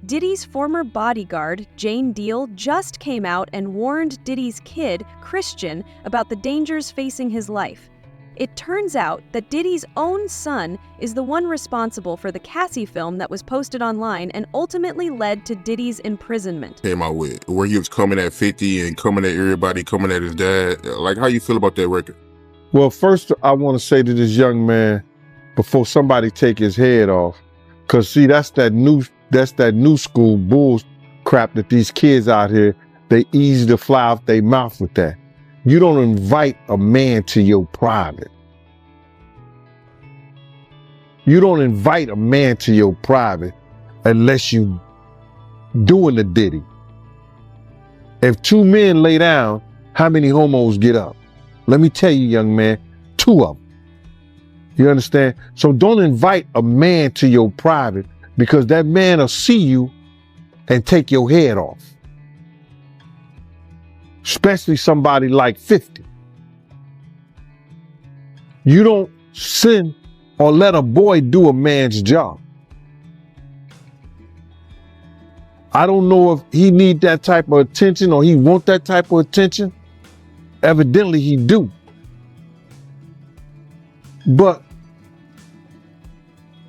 Diddy's former bodyguard, Jane Deal, just came out and warned Diddy's kid, Christian, about the dangers facing his life. It turns out that Diddy's own son is the one responsible for the Cassie film that was posted online and ultimately led to Diddy's imprisonment. Came out with where he was coming at 50 and coming at everybody, coming at his dad. Like, how you feel about that record? Well, first I want to say to this young man, before somebody take his head off, because see, that's that new school bull crap that these kids out here, they easy to fly off their mouth with that. You don't invite a man to your private. You don't invite a man to your private unless you doing the Diddy. If two men lay down, how many homos get up? Let me tell you, young man, 2 of them. You understand? So don't invite a man to your private, because that man will see you and take your head off. Especially somebody like 50. You don't send or let a boy do a man's job. I don't know if he need that type of attention or he want that type of attention. Evidently he do. But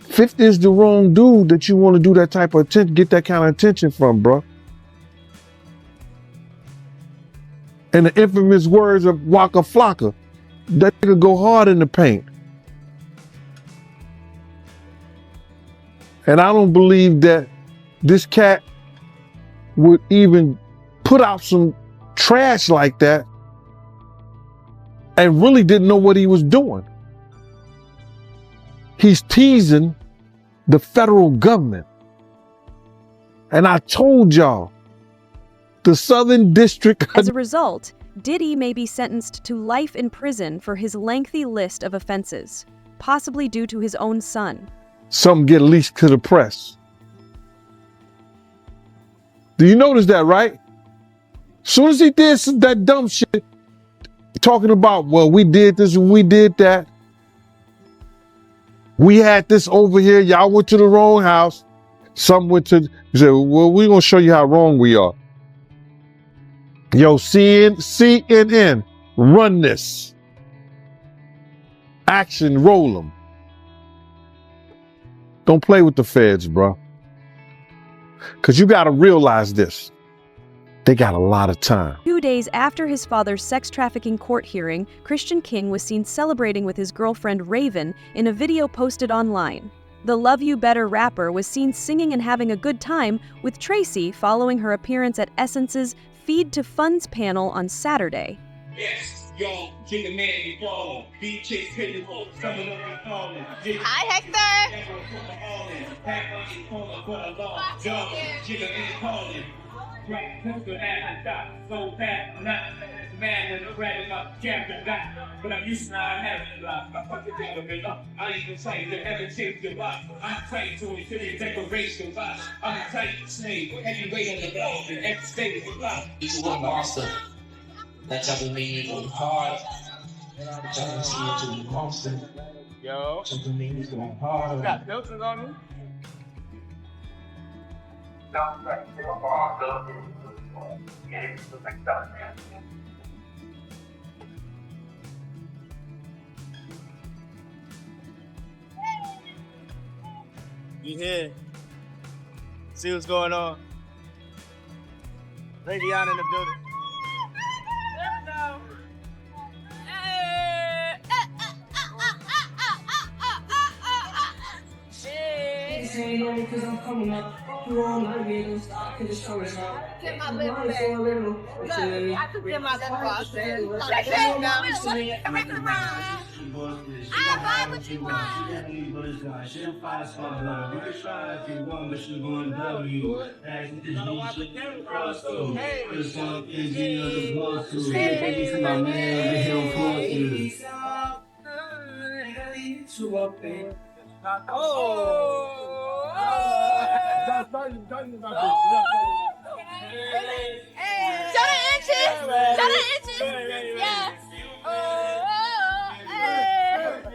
50 is the wrong dude that you want to do that type of attention, get that kind of attention from, bro. And the infamous words of Waka Flocka, that nigga go hard in the paint. And I don't believe that this cat would even put out some trash like that and really didn't know what he was doing. He's teasing the federal government. And I told y'all, the Southern District. As a result, Diddy may be sentenced to life in prison for his lengthy list of offenses, possibly due to his own son. Some get leaked to the press. Do you notice that, right? Soon as he did that dumb shit, talking about, well, we did this and we did that. We had this over here. Y'all went to the wrong house. Some went to, he said, well, we're going to show you how wrong we are. Yo, CNN, run this. Action, roll them. Don't play with the feds, bro. Because you got to realize this. They got a lot of time. 2 days after his father's sex trafficking court hearing, Christian King was seen celebrating with his girlfriend Raven in a video posted online. The Love You Better rapper was seen singing and having a good time with Tracy following her appearance at Essence's Feed to Funds panel on Saturday. Yes, yo, get the man in the phone. Beat chicks hit the phone. Hi, Hector. But I'm used to not having a lot. I fucking think of it up. I even say that ever change the box. I'm trying to until the decoration box. I'm a tight snake, heavyweight on the block, and every state is a block. He's a monster. That type of mean going hard. That type of see into the monster. Yo. Something mean is going hard. Got filters on him? You here? See what's going on? Lady on in the building. Because I'm coming up. You all my videos, I can just show it out. Get my lip back. Look, I could get my lip off. Like that now. I buy what you want. Show the inches. Show the inches.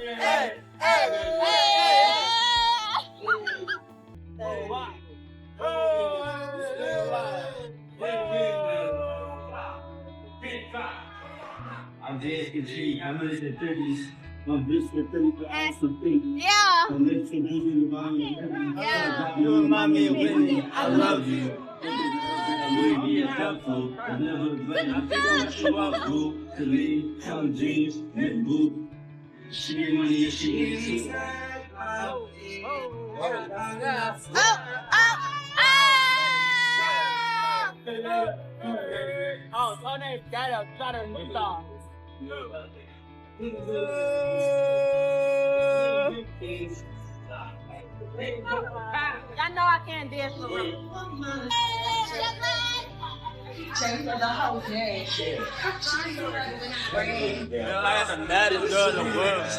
Yeah. Hey. dead can cheat. I'm in the 30s. My bitch for 30,000 some things. Yeah. I'm mixing you Yeah. You remind me of Whitney. I love you. I will be helpful. I never blame. I think I show up, boo. To leave, some dreams, and boo. She get money if she is. Oh, Tony got a better song. I know I can't dance for real. For the whole day. I am the baddest girl in the world.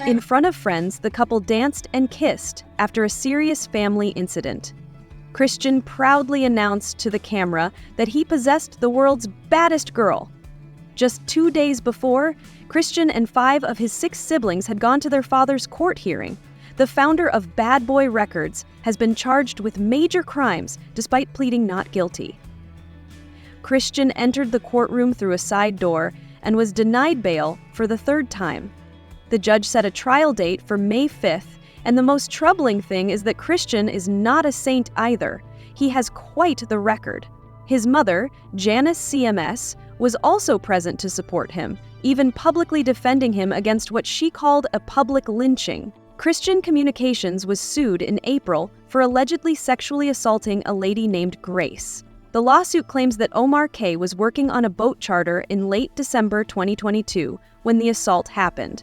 In front of friends, the couple danced and kissed after a serious family incident. Christian proudly announced to the camera that he possessed the world's baddest girl. Just 2 days before, Christian and 5 of his 6 siblings had gone to their father's court hearing. The founder of Bad Boy Records has been charged with major crimes despite pleading not guilty. Christian entered the courtroom through a side door and was denied bail for the 3rd time. The judge set a trial date for May 5th, and the most troubling thing is that Christian is not a saint either. He has quite the record. His mother, Janice CMS, was also present to support him, even publicly defending him against what she called a public lynching. Christian Communications was sued in April for allegedly sexually assaulting a lady named Grace. The lawsuit claims that Omar K. was working on a boat charter in late December 2022 when the assault happened.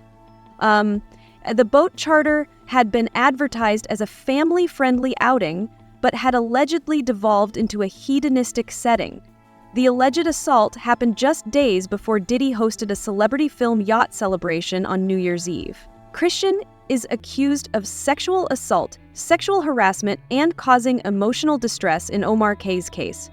The boat charter had been advertised as a family-friendly outing, but had allegedly devolved into a hedonistic setting. The alleged assault happened just days before Diddy hosted a celebrity film yacht celebration on New Year's Eve. Christian is accused of sexual assault, sexual harassment, and causing emotional distress in Omar K.'s case.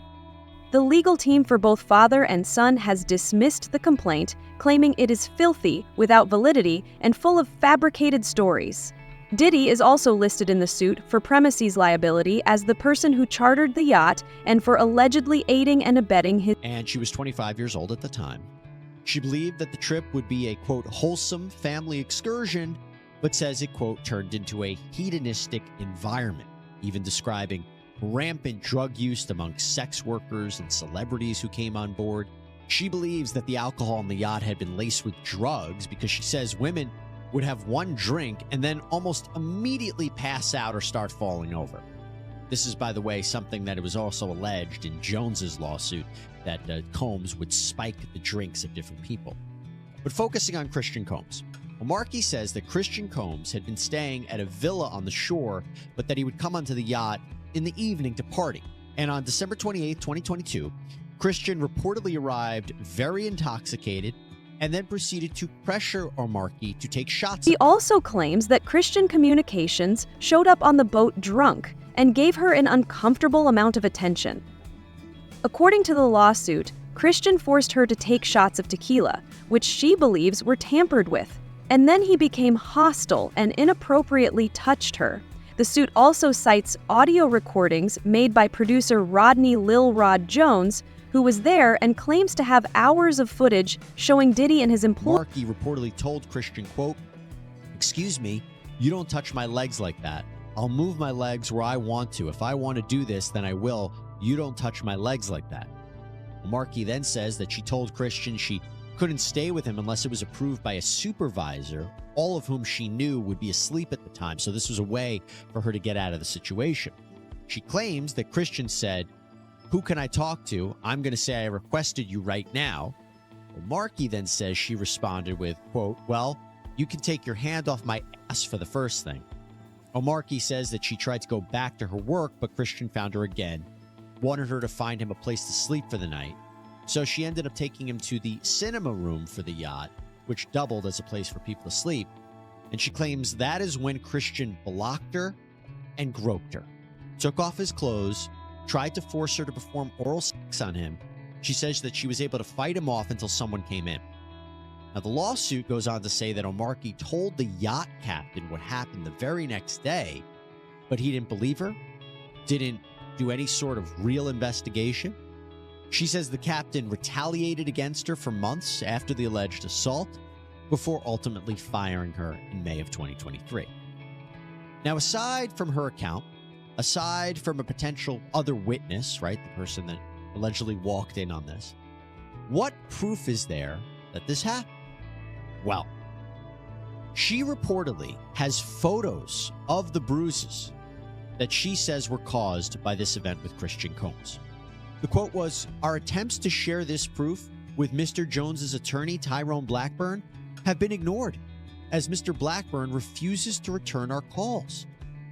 The legal team for both father and son has dismissed the complaint, claiming it is filthy, without validity, and full of fabricated stories. Diddy is also listed in the suit for premises liability as the person who chartered the yacht and for allegedly aiding and abetting his... And she was 25 years old at the time. She believed that the trip would be a, quote, wholesome family excursion, but says it, quote, turned into a hedonistic environment, even describing rampant drug use among sex workers and celebrities who came on board. She believes that the alcohol on the yacht had been laced with drugs because she says women would have one drink and then almost immediately pass out or start falling over. This is, by the way, something that it was also alleged in Jones's lawsuit, that Combs would spike the drinks of different people. But focusing on Christian Combs, Markey says that Christian Combs had been staying at a villa on the shore, but that he would come onto the yacht in the evening to party. And on December 28, 2022, Christian reportedly arrived very intoxicated and then proceeded to pressure Markey to take shots. He also claims that Christian Communications showed up on the boat drunk and gave her an uncomfortable amount of attention. According to the lawsuit, Christian forced her to take shots of tequila, which she believes were tampered with, and then he became hostile and inappropriately touched her. The suit also cites audio recordings made by producer Rodney Lil Rod Jones, who was there and claims to have hours of footage showing Diddy and his employees. Markey reportedly told Christian, quote, "Excuse me, you don't touch my legs like that. I'll move my legs where I want to. If I want to do this, then I will. You don't touch my legs like that." Markey then says that she told Christian she couldn't stay with him unless it was approved by a supervisor, all of whom she knew would be asleep at the time, so this was a way for her to get out of the situation. She claims that Christian said, "Who can I talk to? I'm going to say I requested you right now." Markey then says she responded with, quote, "Well, you can take your hand off my ass for the first thing." Markey says that she tried to go back to her work, but Christian found her again, wanted her to find him a place to sleep for the night. So she ended up taking him to the cinema room for the yacht, which doubled as a place for people to sleep. And she claims that is when Christian blocked her and groped her, took off his clothes, tried to force her to perform oral sex on him, She says that she was able to fight him off until someone came in. Now, the lawsuit goes on to say that Omarke told the yacht captain what happened the very next day, but he didn't believe her, didn't do any sort of real investigation. She says the captain retaliated against her for months after the alleged assault, before ultimately firing her in May of 2023. Now, aside from her account, aside from a potential other witness, right, the person that allegedly walked in on this, what proof is there that this happened? Well, she reportedly has photos of the bruises that she says were caused by this event with Christian Combs. The quote was, "Our attempts to share this proof with Mr. Jones's attorney, Tyrone Blackburn, have been ignored, as Mr. Blackburn refuses to return our calls."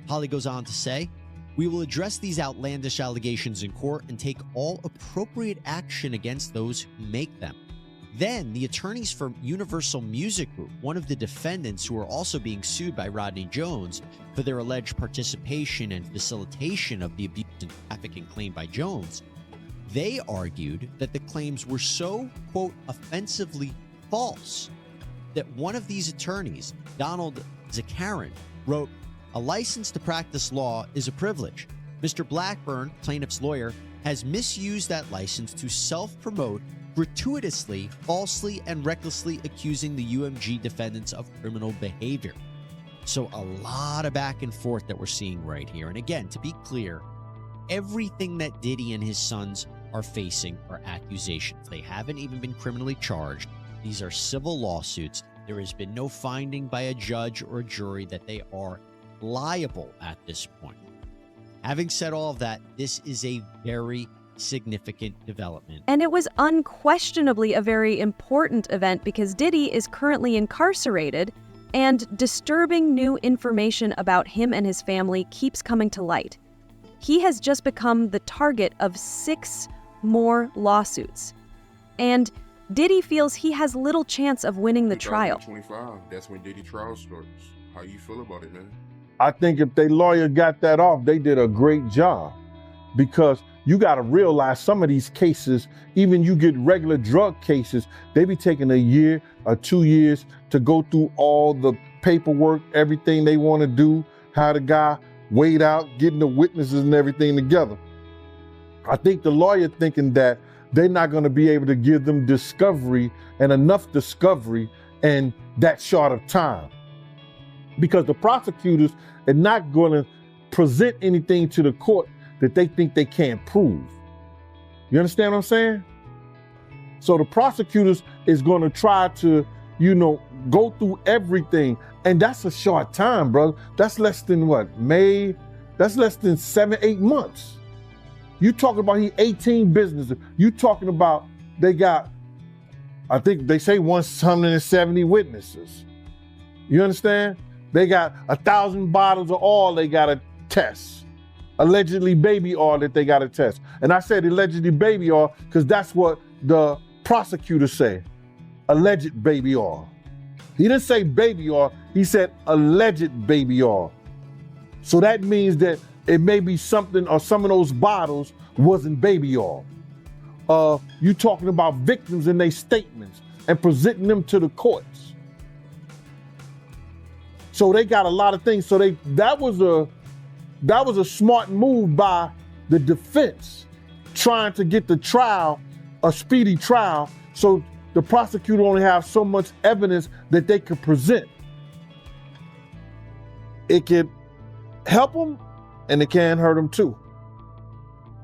Holly goes on to say, "We will address these outlandish allegations in court and take all appropriate action against those who make them." Then, the attorneys for Universal Music Group, one of the defendants who are also being sued by Rodney Jones for their alleged participation and facilitation of the abuse and trafficking claimed by Jones, they argued that the claims were so, quote, offensively false that one of these attorneys, Donald Zakarin, wrote, "A license to practice law is a privilege. Mr. Blackburn, plaintiff's lawyer, has misused that license to self-promote, gratuitously, falsely, and recklessly accusing the UMG defendants of criminal behavior." So a lot of back and forth that we're seeing right here. And again, to be clear, everything that Diddy and his sons are facing are accusations. They haven't even been criminally charged. These are civil lawsuits. There has been no finding by a judge or a jury that they are liable at this point. Having said all of that, this is a very significant development. And it was unquestionably a very important event because Diddy is currently incarcerated, and disturbing new information about him and his family keeps coming to light. He has just become the target of 6 more lawsuits. And Diddy feels he has little chance of winning the trial. 2025, that's when Diddy trial starts. How you feel about it, man? I think if their lawyer got that off, they did a great job, because you got to realize some of these cases, even you get regular drug cases, they be taking a year or 2 years to go through all the paperwork, everything they want to do, how the guy weighed out, getting the witnesses and everything together. I think the lawyer thinking that they're not going to be able to give them discovery and enough discovery in that short of time, because the prosecutors are not going to present anything to the court that they think they can't prove. You understand what I'm saying? So the prosecutors is going to try to, go through everything. And that's a short time, bro. That's less than what, May? That's less than 7-8 months. You talking about 18 businesses. You talking about they got, I think they say 170 witnesses. You understand? They got 1,000 bottles of oil they got to test. Allegedly baby oil that they got to test. And I said allegedly baby oil because that's what the prosecutors say. Alleged baby oil. He didn't say baby oil, he said alleged baby oil. So that means that it may be something, or some of those bottles wasn't baby oil. You talking about victims and their statements and presenting them to the courts. So they got a lot of things. So that was a smart move by the defense, trying to get the trial, a speedy trial, so the prosecutor only have so much evidence that they could present. It could help them, and it can hurt them too.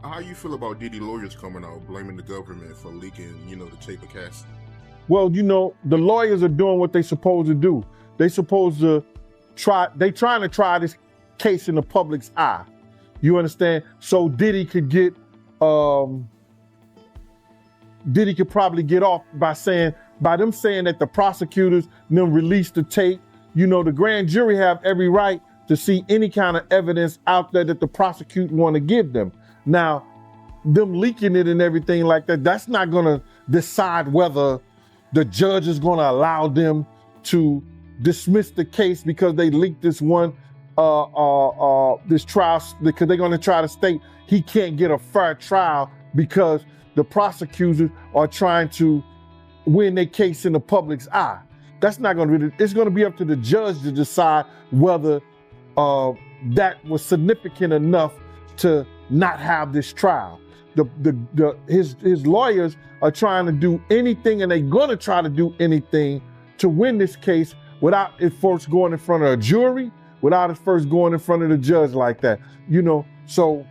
How you feel about Diddy lawyers coming out blaming the government for leaking, the tape of Cassie? Well, the lawyers are doing what they supposed to do. They supposed to trying to try this case in the public's eye. You understand? So Diddy could get, Diddy could probably get off by them saying that the prosecutors them released the tape. The grand jury have every right to see any kind of evidence out there that the prosecutor want to give them. Now, them leaking it and everything like that, that's not going to decide whether the judge is going to allow them to dismiss the case because they leaked this this trial, because they're going to try to state he can't get a fair trial because the prosecutors are trying to win their case in the public's eye. That's not going to be, it's going to be up to the judge to decide whether that was significant enough to not have this trial. His lawyers are trying to do anything, and they're going to try to do anything to win this case without it first going in front of a jury, without it first going in front of the judge like that. So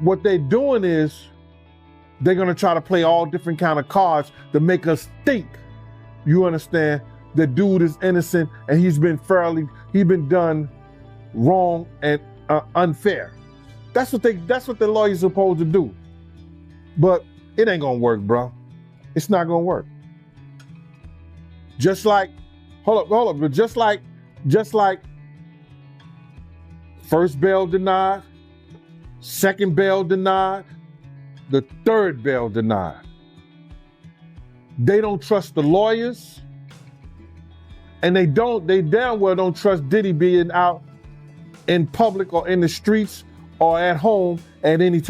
what they're doing is they're going to try to play all different kind of cards to make us think, you understand, the dude is innocent and he's been done wrong and unfair. That's what the lawyer's supposed to do. But it ain't gonna work, bro. It's not gonna work. Just like, hold up, but just like first bail denied, second bail denied, the third bail denied. They don't trust the lawyers, and they damn well don't trust Diddy being out in public or in the streets or at home at any time.